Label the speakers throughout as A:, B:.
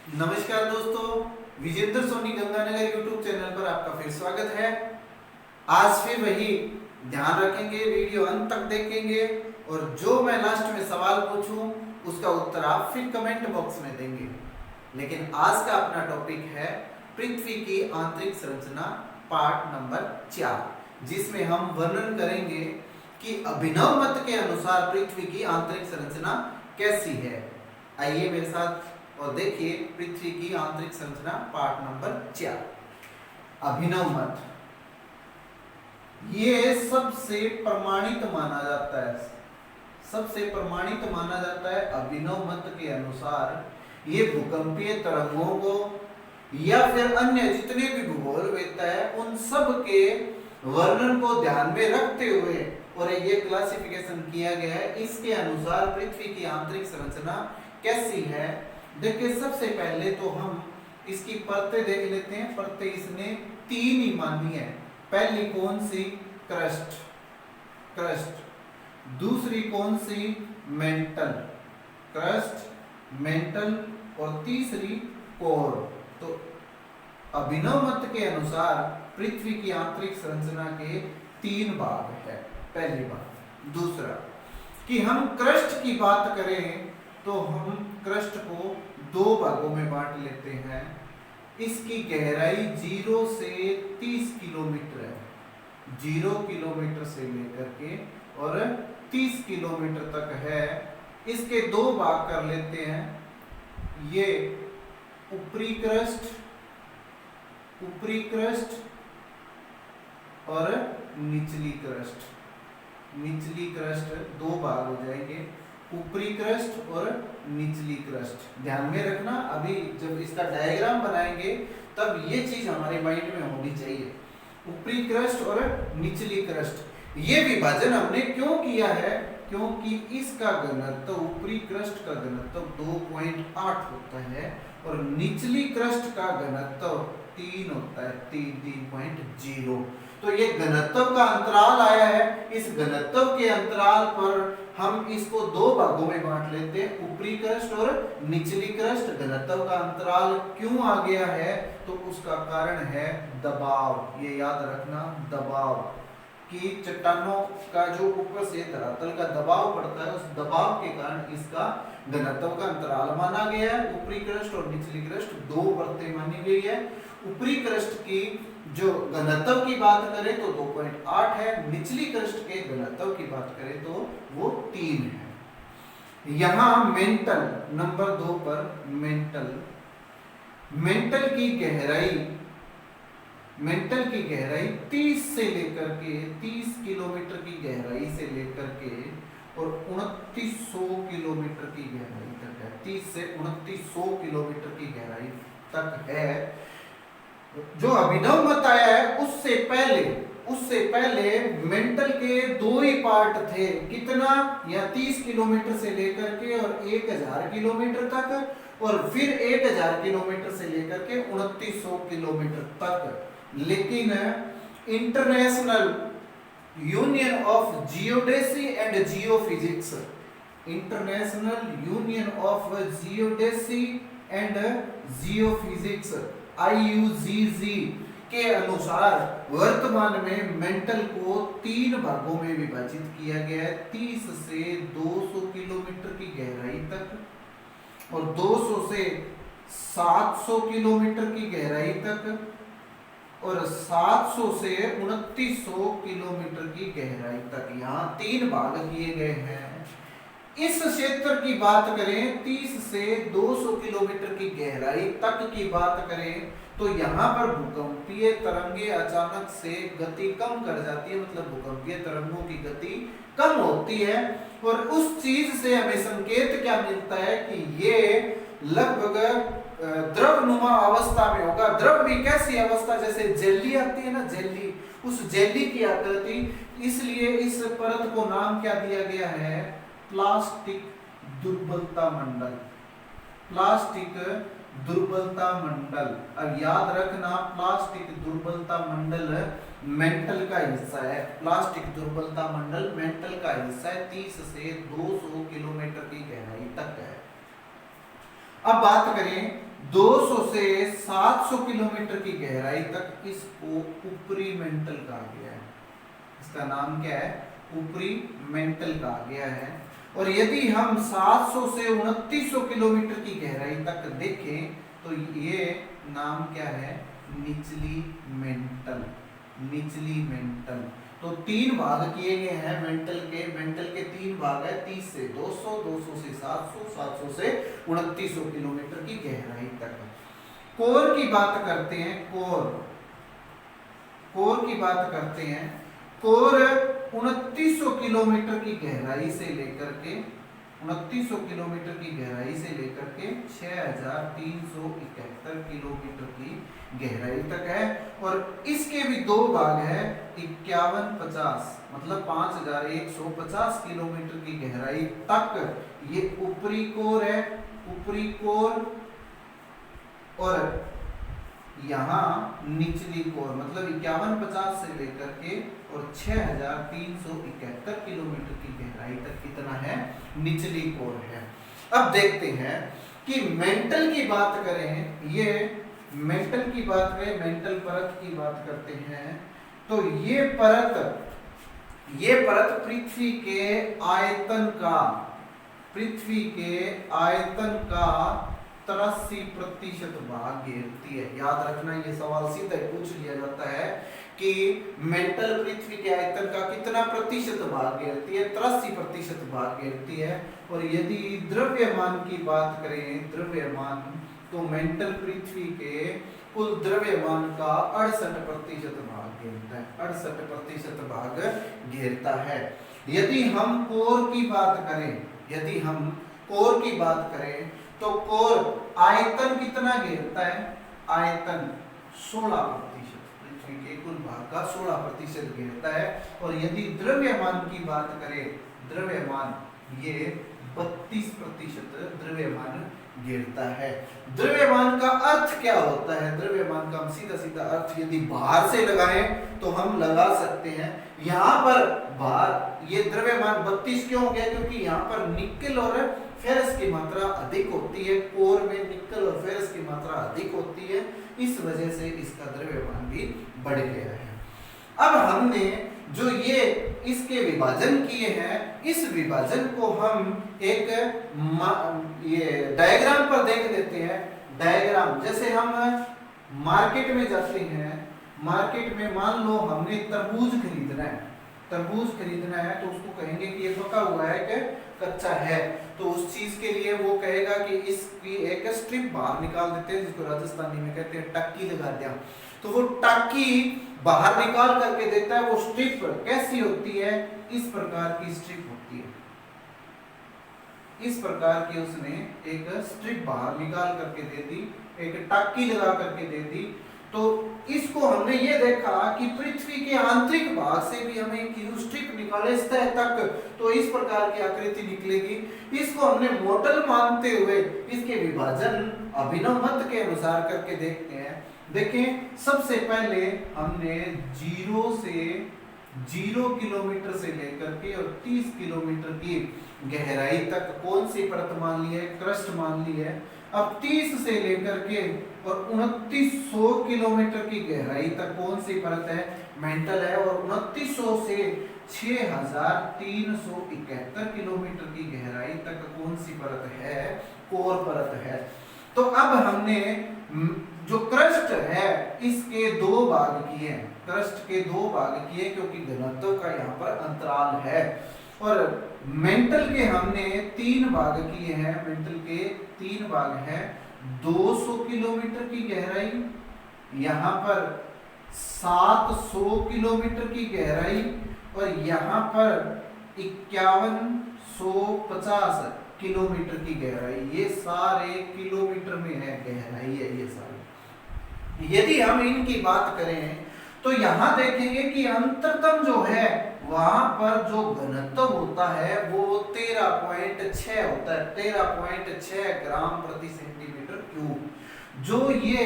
A: नमस्कार दोस्तों, Vijendra Soni Ganganagar YouTube channel पर आपका फिर स्वागत है। आज फिर वही ध्यान रखेंगे, वीडियो अंत तक देखेंगे और जो मैं लास्ट में सवाल पूछूं उसका उत्तर आप फिर कमेंट बॉक्स में देंगे। लेकिन आज का अपना टॉपिक है पृथ्वी की आंतरिक संरचना पार्ट नंबर 4, जिसमें हम वर्णन करेंगे कि अभिनव मत के अनुसार पृथ्वी की आंतरिक संरचना कैसी है। आइए मेरे साथ और देखिए पृथ्वी की आंतरिक संरचना पार्ट नंबर 4। अभिनव मत ये सबसे प्रमाणित माना जाता है, सबसे प्रमाणित माना जाता है। अभिनव मत के अनुसार ये भूकंपीय तरंगों को या फिर अन्य जितने भी भूगोलवेत्ता है उन सब के वर्णन को ध्यान में रखते हुए और ये क्लासिफिकेशन किया गया है। इसके अनुसार पृथ्वी की आंतरिक संरचना कैसी है। देखिए सबसे पहले तो हम इसकी परतें देख लेते हैं। परतें इसने 3 ही मानी है। पहली कौन सी? Crust, crust. दूसरी कौन सी? Mental, crust, mental. और तीसरी कोर। तो अभिनव मत के अनुसार पृथ्वी की आंतरिक संरचना के 3 भाग है। पहली बात। दूसरा कि हम क्रस्ट की बात करें तो हम क्रस्ट को 2 भागों में बांट लेते हैं। इसकी गहराई 0 से 30 किलोमीटर है, 0 किलोमीटर से लेकर के और 30 किलोमीटर तक है। इसके 2 भाग कर लेते हैं। ये ऊपरी क्रस्ट, ऊपरी क्रस्ट और निचली क्रस्ट। निचली क्रस्ट 2 भाग हो जाएंगे, ऊपरी क्रस्ट और निचली क्रस्ट। ध्यान में रखना, अभी जब इसका डायग्राम बनाएंगे तब ये चीज हमारे माइंड में होनी चाहिए। ऊपरी क्रस्ट और निचली क्रस्ट। ये विभाजन हमने क्यों किया है? क्योंकि इसका घनत्व, ऊपरी क्रस्ट का घनत्व 2.8 होता है और निचली क्रस्ट का घनत्व 3 होता है, 3.0। तो ये घनत्व का अंतराल आया है। इस घनत्व के अंतराल पर हम इसको 2 भागों में बांट लेते हैं, ऊपरी क्रस्ट और निचली क्रस्ट। घनत्व का अंतराल क्यों आ गया है? तो उसका कारण है दबाव। ये याद रखना, दबाव कि चट्टानों का जो ऊपर से धरातल का दबाव पड़ता है, उस दबाव के कारण इसका घनत्व का अंतराल माना गया है। ऊपरी क्रस्ट और निचली क्रस्ट 2 परतें मानी गई है। ऊपरी क्रस्ट की जो घनत्व की बात करें तो 2.8 है, निचली क्रस्ट के घनत्व की बात करें तो वो 3 है। यहां मेंटल नंबर 2 पर मेंटल, मेंटल की गहराई, मेंटल की गहराई 30 से लेकर के 30 किलोमीटर की गहराई से लेकर के और 2900 किलोमीटर की गहराई तक है। 30 से 2900 किलोमीटर की गहराई तक है। जो अभिनव मत आया है उससे पहले मेंटल के 2 ही पार्ट थे। कितना? या 30 किलोमीटर से लेकर के और 1000 किलोमीटर तक, और फिर 1000 किलोमीटर से लेकर के 2900 किलोमीटर तक। लेकिन international union of geodesy and geophysics, international union of geodesy and geophysics IUGG के अनुसार वर्तमान में मेंटल को 3 भागों में विभाजित किया गया है। 30 से 200 किलोमीटर की गहराई तक और 200 से 700 किलोमीटर की गहराई तक और 700 से 2900 किलोमीटर की गहराई तक। यहाँ 3 भाग किए गए हैं। इस क्षेत्र की बात करें, 30 से 200 किलोमीटर की गहराई तक की बात करें तो यहाँ पर भूकंपीय तरंगे अचानक से गति कम कर जाती है, मतलब भूकंपीय तरंगों की गति कम होती है। और उस चीज से हमें संकेत क्या मिलता है कि ये लगभग द्रवनुमा अवस्था में होगा। द्रव भी कैसी अवस्था? जैसे जेली आती है ना, जेली, उस जेली की आकृति। इसलिए इस परत को नाम क्या दिया गया है? प्लास्टिक दुर्बलता मंडल, प्लास्टिक दुर्बलता मंडल। अब याद रखना, प्लास्टिक दुर्बलता मंडल मेंटल का हिस्सा है। प्लास्टिक दुर्बलता मंडल मेंटल का हिस्सा है। 30 से 200 किलोमीटर की गहराई तक है। अब बात करें 200 से 700 किलोमीटर की गहराई तक इसको ऊपरी मेंटल कहा गया है। इसका नाम क्या है? ऊपरी मेंटल कहा गया है। और यदि हम 700 से 2900 किलोमीटर की गहराई तक देखें तो ये नाम क्या है? निचली मेंटल। निचली मेंटल। तो 3 भाग किए गए हैं मेंटल के। मेंटल के 3 भाग है, 30 से 200, 200 से 700, 700 से 2900 किलोमीटर की गहराई तक। कोर की बात करते हैं। कोर की बात करते हैं। कोर 2900 किलोमीटर की गहराई से लेकर के 2900 किलोमीटर की गहराई से लेकर के 6371 किलोमीटर की गहराई तक है। और इसके भी 2 भाग है, 5150 मतलब 5150 किलोमीटर की गहराई तक ये ऊपरी कोर है। ऊपरी कोर और यहाँ निचली कोर मतलब 5150 से लेकर के और 6371 किलोमीटर की गहराई तक कितना है? निचली कोर है। अब देखते हैं कि मेंटल की बात करें, ये मेंटल की बात करें, मेंटल परत की बात करते हैं तो ये परत पृथ्वी के आयतन का 83% भाग घेरती है। याद रखना, ये सवाल सीधा पूछ लिया जाता है कि मेंटल पृथ्वी के आयतन का कितना प्रतिशत भाग घेरती है? 83% भाग घेरती है। और यदि द्रव्यमान की बात करें, द्रव्यमान, तो मेंटल पृथ्वी के कुल द्रव्यमान का 68% भाग घेरता है। 68% भाग घेरता है। यदि हम कोर की बात करें तो कोर आयतन कितना घेरता है? आयतन 16%, पृथ्वी के कुल भाग का 16% घेरता है। और यदि द्रव्यमान की बात करें, द्रव्यमान ये 32% द्रव्यमान घेरता है। द्रव्यमान का अर्थ क्या होता है? द्रव्यमान का हम सीधा अर्थ यदि बाहर से लगाएं तो हम लगा सकते हैं। यहाँ पर बाहर ये द्रव्यमान 32 क्यों हो गया? क्योंकि यहाँ पर निकेल और फेरस की मात्रा अधिक होती है। कोर में निकेल और फेरस की मात्रा अधिक होती है, इस वजह से इसका द्रव्यमान भी बढ़ गया है। अब हमने जो ये इसके विभाजन किए हैं, इस विभाजन को हम एक ये डायग्राम पर देख लेते हैं। डायग्राम जैसे हम मार्केट में जाते हैं, मार्केट में मान लो हमने तरबूज खरीदना है, तो उसको कहेंगे कि ये पका हुआ है कि कच्चा है। तो उस चीज के लिए वो कहेगा कि इसकी एक स्ट्रिप बाहर निकाल देते हैं, जिसको राजस्थानी में कहते हैं टक्की लगा दिया। तो वो टक्की बाहर निकाल करके देता है। वो स्ट्रिप कैसी होती है? इस प्रकार की स्ट्रिप होती है। इस प्रकार की उसने एक स्ट्रिप बाहर निकाल करके दे दी, एक टक्की लगा करके दे दी। तो इसको हमने ये देखा कि पृथ्वी के आंतरिक भाग से भी हमें एक स्ट्रिप निकाले सतह तक, तो इस प्रकार की आकृति निकलेगी। इसको हमने मॉडल मानते हुए इसके विभाजन अभिनव मत के अनुसार करके देखते हैं। देखें, सबसे पहले हमने 0 किलोमीटर से लेकर के और 30 किलोमीटर की गहराई तक कौन सी परत मान ली है? क्रस्ट मान ली है। अब 30 से लेकर के और 2900 किलोमीटर की गहराई तक कौन सी परत है? मेंटल है। और 2900 से 6371 किलोमीटर की गहराई तक कौन सी परत है? कोर परत है। तो अब हमने जो क्रस्ट है इसके 2 भाग किए, क्रस्ट के 2 भाग किए क्योंकि घनत्व का यहाँ पर अंतराल है। और मेंटल के हमने 3 भाग किए हैं। मेंटल के 3 भाग हैं। 200 किलोमीटर की गहराई, यहाँ पर 700 किलोमीटर की गहराई और यहाँ पर 5150 किलोमीटर की गहराई। ये सारे किलोमीटर में है, गहराई है ये सारी। यदि हम इनकी बात करें तो यहाँ देखेंगे कि अंतरतम जो है वहां पर जो घनत्व होता है वो 13.6 होता है, 13.6 ग्राम प्रति सेंटीमीटर क्यूब। जो ये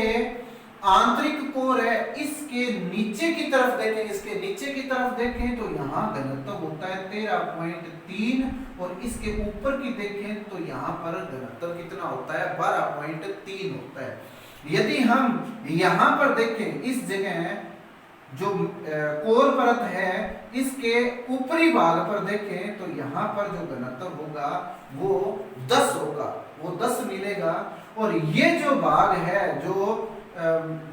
A: आंतरिक कोर है, इसके नीचे की तरफ देखें, इसके नीचे की तरफ देखें तो यहाँ घनत्व होता है 13.3 और इसके ऊपर की देखें तो यहाँ पर घनत्व कितना होता है 12.3 होता है। यदि हम यहाँ पर देखें, इस जगह जो कोर परत है इसके ऊपरी भाग पर देखें तो यहाँ पर जो घनत्व होगा वो 10 होगा, वो 10 मिलेगा। और ये जो भाग है, जो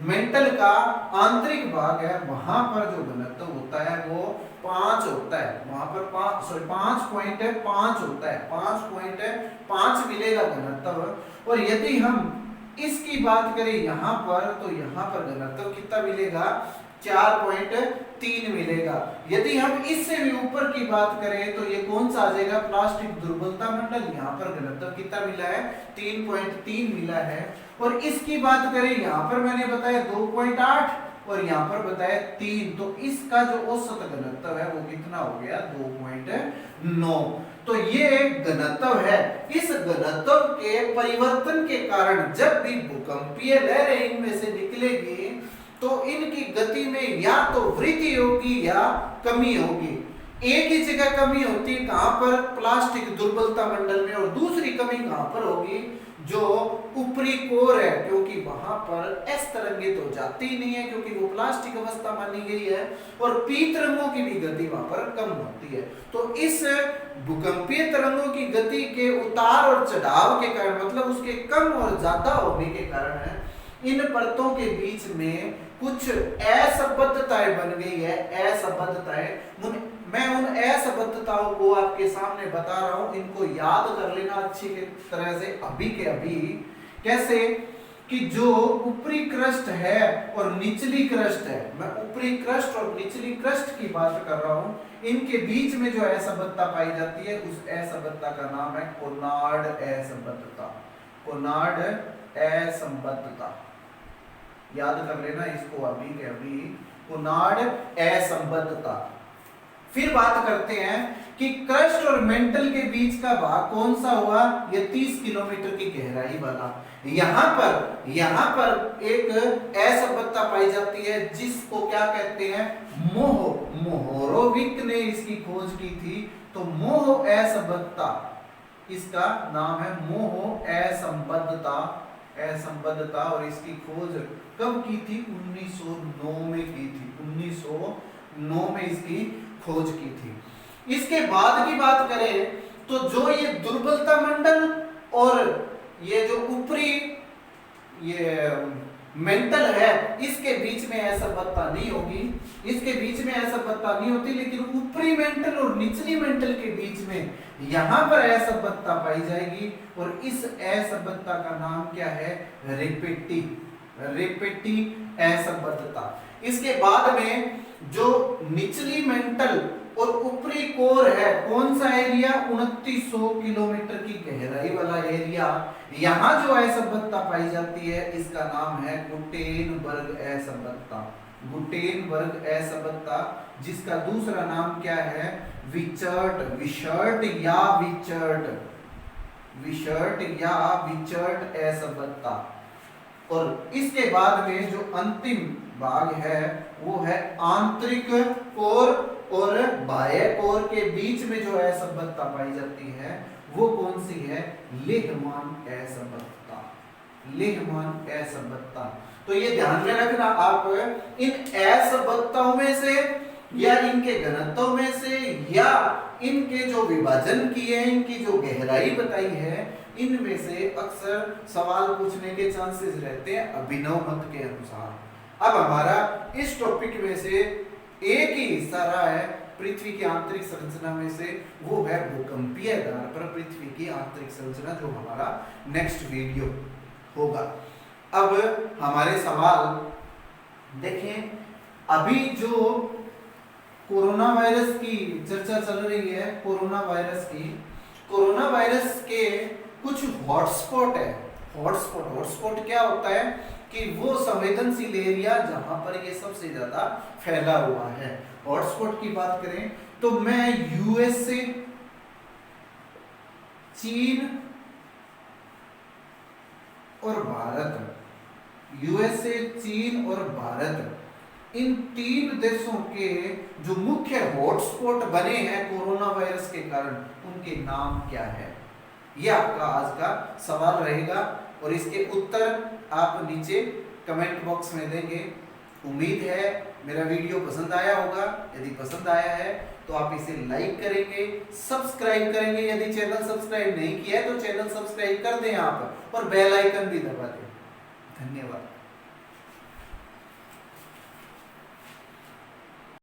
A: मेंटल का आंतरिक भाग है, वहां पर जो घनत्व होता है वो 5 होता है, वहां पर 5.5 होता है, 5.5 मिलेगा घनत्व। और यदि हम इसकी बात करें यहाँ पर तो यहाँ पर घनत्व कितना मिलेगा 4.3 मिलेगा। यदि हम इससे भी ऊपर की बात करें तो ये कौन सा आ जाएगा प्लास्टिक दुर्बलता मंडल, यहाँ पर घनत्व कितना मिला है 3.3 मिला है। और इसकी बात करें यहाँ पर मैंने बताया 2.8 और यहाँ पर बताया 3, तो इसका जो औसत घनत्व है वो कितना हो गया 2.9। तो ये घनत्व है। इस घनत्व के परिवर्तन के कारण जब भी भूकंपीय लहरें इनमें से निकलेगी तो इनकी गति में या तो वृद्धि होगी या कमी होगी। एक ही जगह कमी होती है, कहां पर प्लास्टिक दुर्बलता मंडल में, और दूसरी कमी कहां पर होगी जो ऊपरी कोर है, क्योंकि वहां पर एस तरंगे तो जाती ही नहीं है क्योंकि वो प्लास्टिक अवस्था मानी गई है, और पी तरंगों की भी गति वहां पर कम होती है। तो इस भूकंपीय तरंगों की गति के उतार और चढ़ाव के कारण, मतलब उसके कम और ज्यादा होने के कारण इन परतों के बीच में कुछ असंबद्धताएं बन गई है, असंबद्धताएं। मैं उन असंबद्धताओं को आपके सामने बता रहा हूं, इनको याद कर लेना अच्छी तरह से अभी के अभी। कैसे कि जो ऊपरी क्रस्ट है और निचली क्रस्ट है, मैं ऊपरी क्रस्ट और निचली क्रस्ट की बात कर रहा हूं, इनके बीच में जो असंबद्धता पाई जाती है उस असंबद्धता का नाम है कोनार्ड असंबद्धता। कोनार्ड असंबद्धता याद कर लेना इसको अभी के अभी, कोनार्ड असंबद्धता। फिर बात करते हैं कि क्रस्ट और मेंटल के बीच का भाग कौन सा हुआ, ये 30 किलोमीटर की गहराई वाला। यहां पर एक असंबद्धता पाई जाती है जिसको क्या कहते हैं मोहोरोविक ने इसकी खोज की थी। तो मोह असंबद्धता, इसका नाम है मोह असंबद्धता, और इसकी खोज कब की थी 1909 में की थी, 1909 में इसकी खोज की थी। इसके बाद की बात करें तो जो ये दुर्बलता मंडल और ये जो ऊपरी ये मेंटल है इसके बीच में असंबद्धता नहीं होगी, इसके बीच में असंबद्धता नहीं होती, लेकिन ऊपरी मेंटल और निचली मेंटल के बीच में यहां पर असंबद्धता पाई जाएगी। और इस असंबद्धता का नाम क्या है रेपेटी असंबद्धता। इसके बाद में जो निचली मेंटल और ऊपरी कोर है, कौन सा एरिया 2900 किलोमीटर की गहराई वाला एरिया, यहां जो असंबद्धता पाई जाती है इसका नाम है गुटेनबर्ग असंबद्धता। गुटेनबर्ग असंबद्धता, जिसका दूसरा नाम क्या है विचर्ट या विचर्ट असंबद्धता। और इसके बाद में जो अंतिम भाग है वो है आंतरिक कोर और बाह्य कोर के बीच में जो असंबद्धता पाई जाती है वो कौन सी है लेहमान असंबद्धता। तो ये ध्यान में रखना आप, इन असंबद्धताओं में से या इनके घनत्व में से या इनके जो विभाजन किए हैं, इनकी जो गहराई बताई है, इनमें से अक्सर सवाल पूछने के चांसेस रहते हैं अभिनव मत के अनुसार। अब हमारा इस टॉपिक में से एक ही हिस्सा रहा है पृथ्वी की आंतरिक संरचना में से, वो है भूकंपीय आधार पर पृथ्वी की आंतरिक संरचना, जो हमारा नेक्स्ट वीडियो होगा। अब हमारे सवाल देखें, अभी जो कोरोना वायरस की चर्चा चल रही है, कोरोना वायरस के कुछ हॉटस्पॉट है। हॉटस्पॉट क्या होता है कि वो संवेदनशील एरिया जहां पर ये सबसे ज्यादा फैला हुआ है। हॉटस्पॉट की बात करें तो मैं यूएसए, चीन और भारत, यूएसए, चीन और भारत, इन 3 देशों के जो मुख्य हॉटस्पॉट बने हैं कोरोना वायरस के कारण, उनके नाम क्या है? ये आपका आज का सवाल रहेगा और इसके उत्तर आप नीचे कमेंट बॉक्स में देंगे। उम्मीद है मेरा वीडियो पसंद आया होगा। यदि पसंद आया है तो आप इसे लाइक करेंगे, सब्सक्राइब करेंगे। यदि चैनल सब्सक्राइब नहीं किया है तो चैनल सब्सक्राइब कर दें आप और बेल आइकन भी दबा दें। धन्यवाद।